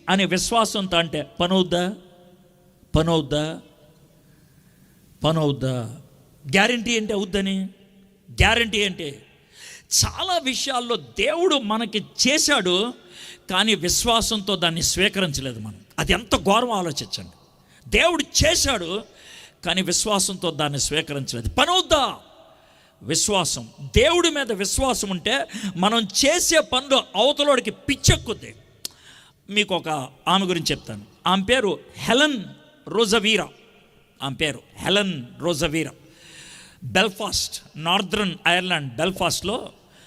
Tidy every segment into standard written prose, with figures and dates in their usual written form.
అనే విశ్వాసంతో అంటే పని అవుద్దా? గ్యారంటీ ఏంటి అవుద్దని? గ్యారంటీ ఏంటి? చాలా విషయాల్లో దేవుడు మనకి చేశాడు, కానీ విశ్వాసంతో దాన్ని స్వీకరించలేదు మనం. అది ఎంత ఘోరం ఆలోచించండి. దేవుడు చేశాడు, కానీ విశ్వాసంతో దాన్ని స్వీకరించలేదు. పని అవుద్దా? విశ్వాసం. దేవుడి మీద విశ్వాసం ఉంటే మనం చేసే పనులు అవతలోడికి పిచ్చెక్కుద్ది. మీకు ఒక ఆమె గురించి చెప్తాను. ఆమె పేరు హెలెన్ రోజవీరా. బెల్ఫాస్ట్, నార్దర్న్ ఐర్లాండ్ బెల్ఫాస్ట్లో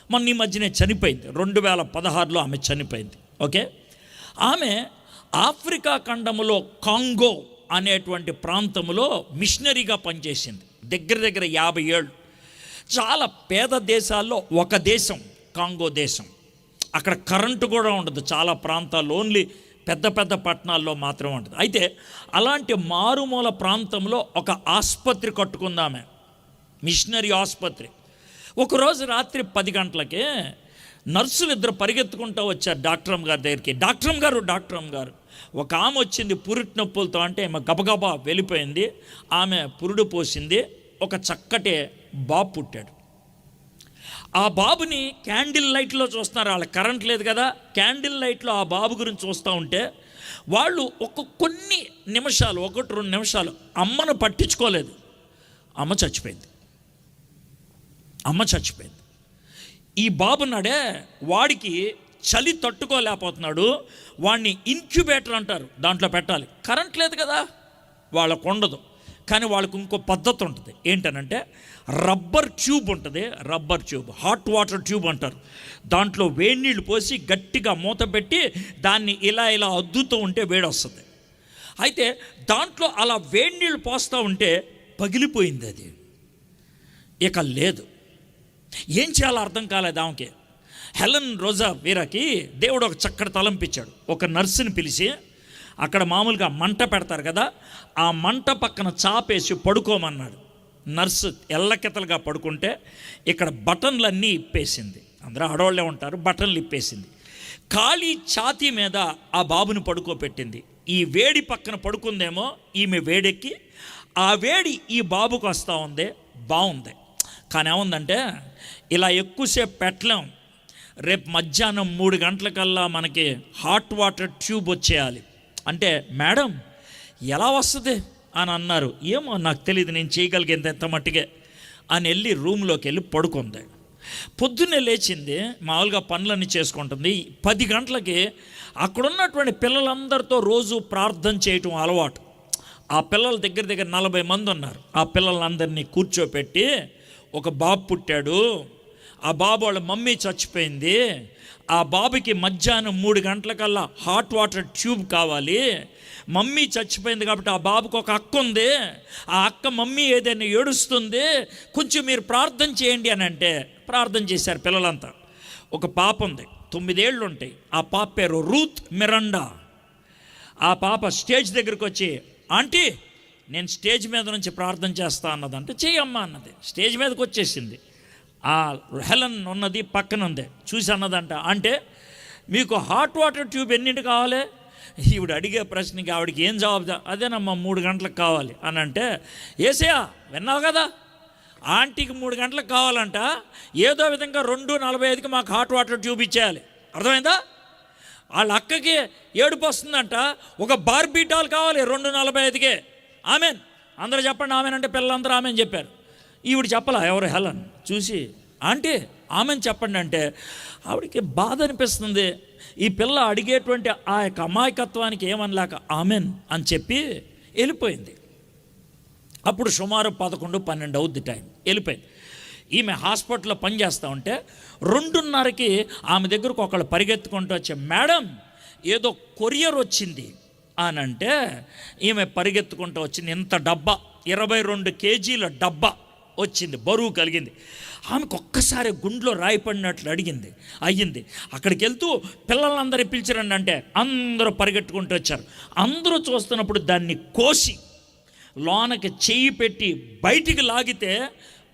మొన్న ఈ మధ్యనే చనిపోయింది. 2016లో ఆమె చనిపోయింది. ఓకే, ఆమె ఆఫ్రికా ఖండములో కాంగో అనేటువంటి ప్రాంతంలో మిషనరీగా పనిచేసింది. దగ్గర 50 ఏళ్ళు. చాలా పేద దేశాల్లో ఒక దేశం కాంగో దేశం. అక్కడ కరెంటు కూడా ఉండదు. చాలా ప్రాంతాల్లో ఓన్లీ పెద్ద పెద్ద పట్టణాల్లో మాత్రం ఉంటుంది. అయితే అలాంటి మారుమూల ప్రాంతంలో ఒక ఆసుపత్రి కట్టుకుందామే, మిషనరీ ఆసుపత్రి. ఒకరోజు రాత్రి 10 గంటలకే నర్సులు 2 పరిగెత్తుకుంటూ వచ్చారు డాక్టర్ గారి దగ్గరికి. డాక్టర్ గారు ఒక ఆమె వచ్చింది పురిటి నొప్పులతో. అంటే ఆమె గబగబా వెళ్ళిపోయింది. ఆమె పురుడు పోసింది. ఒక చక్కటి బాబు పుట్టాడు. ఆ బాబుని క్యాండిల్ లైట్లో చూస్తున్నారు. వాళ్ళకి కరెంట్ లేదు కదా, క్యాండిల్ లైట్లో ఆ బాబు గురించి చూస్తూ ఉంటే వాళ్ళు కొన్ని నిమిషాలు, 1-2 నిమిషాలు అమ్మను పట్టించుకోలేదు. అమ్మ చచ్చిపోయింది. ఈ బాబున్నాడే, వాడికి చలి తట్టుకోలేకపోతున్నాడు. వాడిని ఇన్క్యుబేటర్ అంటారు, దాంట్లో పెట్టాలి. కరెంట్ లేదు కదా, వాళ్ళకు ఉండదు. కానీ వాళ్ళకు ఇంకో పద్ధతి ఉంటుంది. ఏంటనంటే రబ్బర్ ట్యూబ్ ఉంటుంది. హాట్ వాటర్ ట్యూబ్ అంటారు. దాంట్లో వేడి నీళ్ళు పోసి గట్టిగా మూత పెట్టి దాన్ని ఇలా అద్దుతూ ఉంటే వేడి వస్తుంది. అయితే దాంట్లో అలా వేడి నీళ్ళు పోస్తూ ఉంటే పగిలిపోయింది. అది ఇక లేదు. ఏం చేయాలో అర్థం కాలేదు ఆమెకి. హెలెన్ రోజవీరాకి దేవుడు ఒక చక్కటి తలంపించాడు. ఒక నర్సుని పిలిచి అక్కడ మామూలుగా మంట పెడతారు కదా, ఆ మంట పక్కన చాపేసి పడుకోమన్నాడు. నర్సు ఎల్లకెతలుగా పడుకుంటే ఇక్కడ బటన్లన్నీ ఇప్పేసింది. అందరూ ఆడవాళ్ళే ఉంటారు. బటన్లు ఇప్పేసింది. ఖాళీ ఛాతీ మీద ఆ బాబుని పడుకోబెట్టింది. ఈ వేడి పక్కన పడుకుందేమో ఈమె వేడెక్కి ఆ వేడి ఈ బాబుకు వస్తూ ఉంది. బాగుంది. కానీ ఏముందంటే ఇలా ఎక్కువసేపు పెట్టలేం. రేపు మధ్యాహ్నం 3 గంటలకల్లా మనకి హాట్ వాటర్ ట్యూబ్ వచ్చేయాలి. అంటే మేడం ఎలా వస్తుంది అని అన్నారు. ఏమో నాకు తెలియదు, నేను చేయగలిగేంత ఎంత మట్టిగే అని వెళ్ళి రూమ్లోకి వెళ్ళి పడుకుంది. పొద్దున్నే లేచింది, మామూలుగా పనులన్నీ చేసుకుంటుంది. 10 గంటలకి అక్కడున్నటువంటి పిల్లలందరితో రోజు ప్రార్థన చేయటం అలవాటు. ఆ పిల్లల దగ్గర 40 మంది ఉన్నారు. ఆ పిల్లలందరినీ కూర్చోపెట్టి, ఒక బాబు పుట్టాడు, ఆ బాబు వాళ్ళ మమ్మీ చచ్చిపోయింది, ఆ బాబుకి మధ్యాహ్నం 3 గంటలకల్లా హాట్ వాటర్ ట్యూబ్ కావాలి, మమ్మీ చచ్చిపోయింది కాబట్టి ఆ బాబుకు ఒక అక్క ఉంది, ఆ అక్క మమ్మీ ఏదైనా ఏడుస్తుంది, కొంచెం మీరు ప్రార్థన చేయండి అని అంటే ప్రార్థన చేశారు పిల్లలంతా. ఒక పాప ఉంది, 9 ఏళ్ళు ఉంటాయి. ఆ పాప పేరు రూత్ మిరాండా. ఆ పాప స్టేజ్ దగ్గరికి వచ్చి, ఆంటీ నేను స్టేజ్ మీద నుంచి ప్రార్థన చేస్తా అన్నదంటే, చెయ్యమ్మా అన్నది. స్టేజ్ మీదకి వచ్చేసింది. ఆ హెలెన్ ఉన్నది పక్కన ఉంది. చూసి అన్నదంట, అంటే మీకు హాట్ వాటర్ ట్యూబ్ ఎన్నింటి కావాలి? ఈవిడ అడిగే ప్రశ్నకి ఆవిడకి ఏం జవాబు? అదేనమ్మా 3 గంటలకు కావాలి అని అంటే, ఏసయ్యా విన్నావు కదా, ఆంటీకి 3 గంటలకు కావాలంట, ఏదో విధంగా 2:45కి మాకు హాట్ వాటర్ ట్యూబ్ ఇచ్చేయాలి. అర్థమైందా? వాళ్ళ అక్కకి ఏడుపు వస్తుందంట, ఒక బార్బీ డాల్ కావాలి 2:45కే. ఆమెన్ అందరూ చెప్పండి ఆమెన్ అంటే పిల్లలందరూ ఆమెన్ చెప్పారు. ఈవిడ చెప్పలా, ఎవరు హెలెన్ చూసి, ఆంటీ ఆమెన్ చెప్పండి అంటే ఆవిడకి బాధ అనిపిస్తుంది. ఈ పిల్ల అడిగేటువంటి ఆ యొక్క అమాయకత్వానికి ఏమనలేక ఆమెన్ అని చెప్పి వెళ్ళిపోయింది. అప్పుడు సుమారు 11-12 అవుద్ది టైం. వెళ్ళిపోయింది. ఈమె హాస్పిటల్లో పనిచేస్తూ ఉంటే 2:30కి ఆమె దగ్గరకు ఒకళ్ళు పరిగెత్తుకుంటూ వచ్చే, మేడం ఏదో కొరియర్ వచ్చింది అని అంటే ఈమె పరిగెత్తుకుంటూ వచ్చింది. ఇంత డబ్బా, 22 కేజీల డబ్బా వచ్చింది, బరువు కలిగింది. ఆమెకు ఒక్కసారి గుండెలో రాయిపడినట్లు అయ్యింది. అక్కడికి వెళ్తూ పిల్లలందరూ పిలిచారండి అంటే అందరూ పరిగెట్టుకుంటూ వచ్చారు. అందరూ చూస్తున్నప్పుడు దాన్ని కోసి లోనకి చెయ్యి పెట్టి బయటికి లాగితే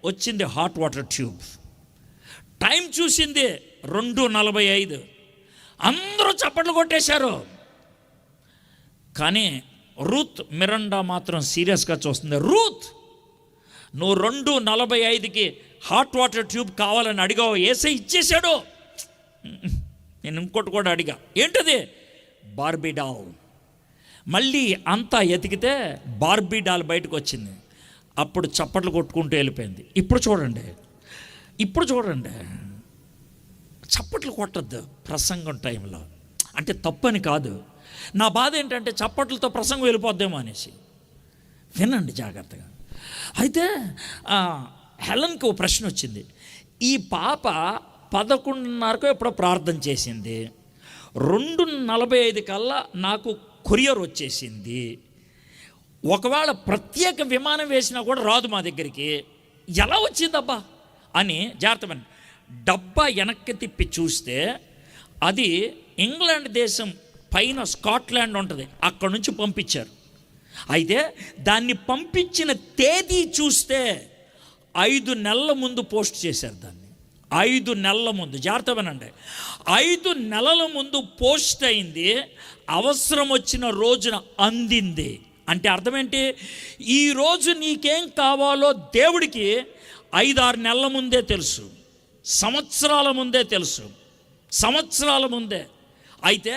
వచ్చింది హాట్ వాటర్ ట్యూబ్. టైం చూసింది 2:45. అందరూ చప్పట్లు కొట్టేశారు. కానీ రూత్ మిరండా మాత్రం సీరియస్గా చూస్తుంది. రూత్, నువ్వు 2:45కి హాట్ వాటర్ ట్యూబ్ కావాలని అడిగావు, యేసయ్య ఇచ్చేశాడు. నేను ఇంకోటి కూడా అడిగా, ఏంటది? Barbie doll. మళ్ళీ అంతా ఎతికితే బార్బీ డాల్ బయటకు వచ్చింది. అప్పుడు చప్పట్లు కొట్టుకుంటూ వెళ్ళిపోయింది. ఇప్పుడు చూడండి, చప్పట్లు కొట్టద్దు ప్రసంగం టైంలో. అంటే తప్పని కాదు, నా బాధ ఏంటంటే చప్పట్లతో ప్రసంగం వెళ్ళిపోద్దేమో అనేసి. వినండి జాగ్రత్తగా. అయితే హెలెన్కి ఓ ప్రశ్న వచ్చింది. ఈ పాప 11:30 ఎప్పుడో ప్రార్థన చేసింది, 2:45 కల్లా నాకు కొరియర్ వచ్చేసింది. ఒకవేళ ప్రత్యేక విమానం వేసినా కూడా రాదు మా దగ్గరికి, ఎలా వచ్చిందబ్బా అని జాగ్రత్త. డబ్బా వెనక్కి తిప్పి చూస్తే అది ఇంగ్లాండ్ దేశం పైన స్కాట్లాండ్ ఉంటుంది, అక్కడ నుంచి పంపించారు. అయితే దాన్ని పంపించిన తేదీ చూస్తే 5 నెలల ముందు పోస్ట్ చేశారు దాన్ని. 5 నెలల ముందు, జాగ్రత్త వినండి, 5 నెలల ముందు పోస్ట్ అయింది, అవసరం వచ్చిన రోజున అందింది. అంటే అర్థం ఏంటి? ఈరోజు నీకేం కావాలో దేవుడికి 5-6 నెలల ముందే తెలుసు, సంవత్సరాల ముందే. అయితే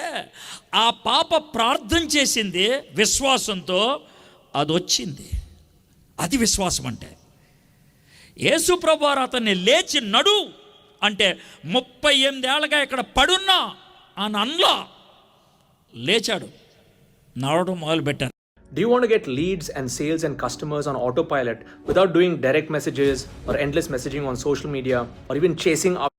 ఆ పాప ప్రార్థన చేసింది విశ్వాసంతో, అది వచ్చింది. అది విశ్వాసం అంటే. యేసుప్రభు వారు అతన్ని లేచి నడు అంటే 38 ఏళ్ళగా ఇక్కడ పడున్నా అని అనలా, లేచాడు, నడవడం మొదలుపెట్టారు. Do you want to get leads and sales and customers on autopilot without doing direct messages or endless messaging on social media or even chasing up